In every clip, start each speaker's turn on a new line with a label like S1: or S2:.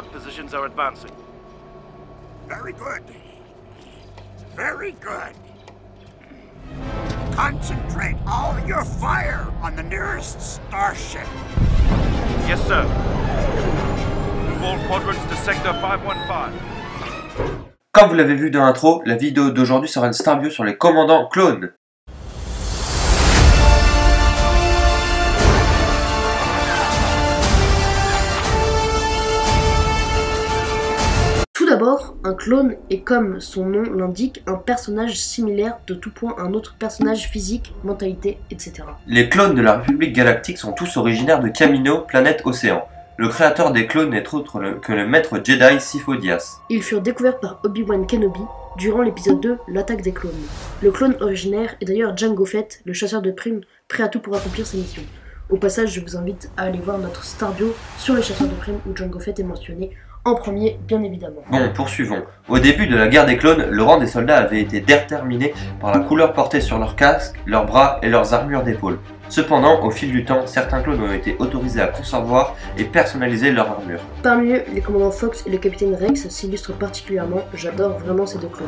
S1: Scout positions are advancing.
S2: Very good. Very good. Concentrate all your fire on the nearest starship.
S1: Yes, sir. Move all quadrants to Sector 515.
S3: Comme vous l'avez vu dans l'intro, la vidéo d'aujourd'hui sera une Starbio sur les commandants clones.
S4: Tout d'abord, un clone est, comme son nom l'indique, un personnage similaire de tout point à un autre personnage physique, mentalité, etc.
S3: Les clones de la République Galactique sont tous originaires de Kamino, planète océan. Le créateur des clones n'est autre que le maître Jedi Sifo Dyas.
S4: Ils furent découverts par Obi-Wan Kenobi durant l'épisode 2, l'attaque des clones. Le clone originaire est d'ailleurs Jango Fett, le chasseur de primes, prêt à tout pour accomplir sa mission. Au passage, je vous invite à aller voir notre Starbio sur les chasseurs de primes où Jango Fett est mentionné en premier, bien évidemment.
S3: Bon, poursuivons. Au début de la guerre des clones, le rang des soldats avait été déterminé par la couleur portée sur leurs casques, leurs bras et leurs armures d'épaule. Cependant, au fil du temps, certains clones ont été autorisés à concevoir et personnaliser leur armure.
S4: Parmi eux, les commandants Fox et le capitaine Rex s'illustrent particulièrement, j'adore vraiment ces deux clones.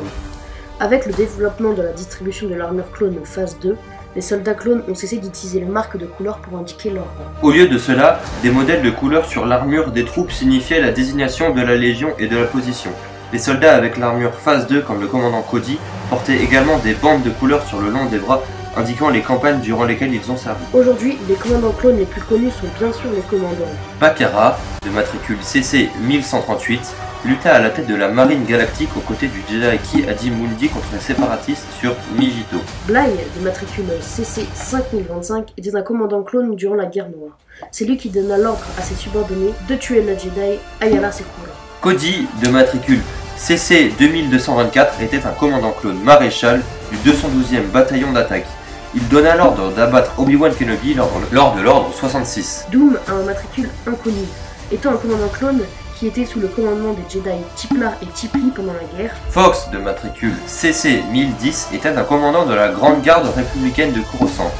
S4: Avec le développement de la distribution de l'armure clone phase 2, les soldats clones ont cessé d'utiliser les marques de couleurs pour indiquer leur rang.
S3: Au lieu de cela, des modèles de couleurs sur l'armure des troupes signifiaient la désignation de la légion et de la position. Les soldats avec l'armure phase 2, comme le commandant Cody, portaient également des bandes de couleurs sur le long des bras, indiquant les campagnes durant lesquelles ils ont servi.
S4: Aujourd'hui, les commandants clones les plus connus sont bien sûr les commandants
S3: Bakara, de matricule CC 1138, lutta à la tête de la marine galactique aux côtés du Jedi Ki-Adi-Mundi contre les séparatistes sur Mijito.
S4: Bly, de matricule CC 5025, était un commandant clone durant la guerre noire. C'est lui qui donna l'ordre à ses subordonnés de tuer la Jedi Ayala Secura.
S3: Cody, de matricule CC 2224, était un commandant clone maréchal du 212e bataillon d'attaque. Il donna l'ordre d'abattre Obi-Wan Kenobi lors de l'ordre 66.
S4: Doom a un matricule inconnu, étant un commandant clone qui était sous le commandement des Jedi Tiplar et Tipli pendant la guerre.
S3: Fox, de matricule CC 1010, était un commandant de la Grande Garde républicaine de Coruscant.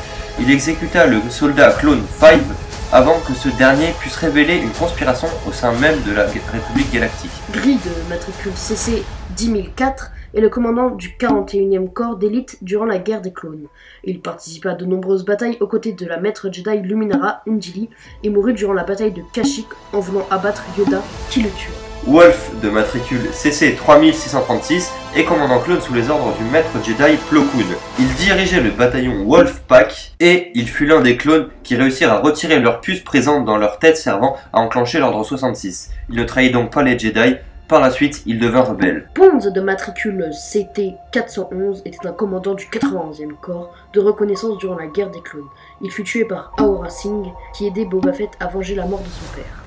S3: Il exécuta le soldat clone Five avant que ce dernier puisse révéler une conspiration au sein même de la République Galactique.
S4: Gris, de matricule CC 10004, est le commandant du 41e corps d'élite durant la guerre des clones. Il participa à de nombreuses batailles aux côtés de la maître Jedi Luminara Undili et mourut durant la bataille de Kashyyyk en voulant abattre Yoda qui le tua.
S3: Wolf, de matricule CC 3636, est commandant clone sous les ordres du maître Jedi Plo Koon. Il dirigeait le bataillon Wolfpack et il fut l'un des clones qui réussirent à retirer leurs puces présentes dans leur tête servant à enclencher l'ordre 66. Il ne trahit donc pas les Jedi. Par la suite, il devint rebelle.
S4: Pons, de matricule CT 411, était un commandant du 91e corps de reconnaissance durant la guerre des clones. Il fut tué par Aurra Singh, qui aidait Boba Fett à venger la mort de son père.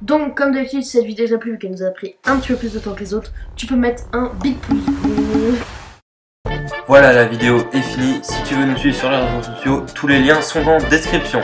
S4: Donc, comme d'habitude, si cette vidéo t'a plu et qu'elle nous a pris un petit peu plus de temps que les autres, tu peux mettre un big pouce bleu.
S3: Voilà, la vidéo est finie. Si tu veux nous suivre sur les réseaux sociaux, tous les liens sont en description.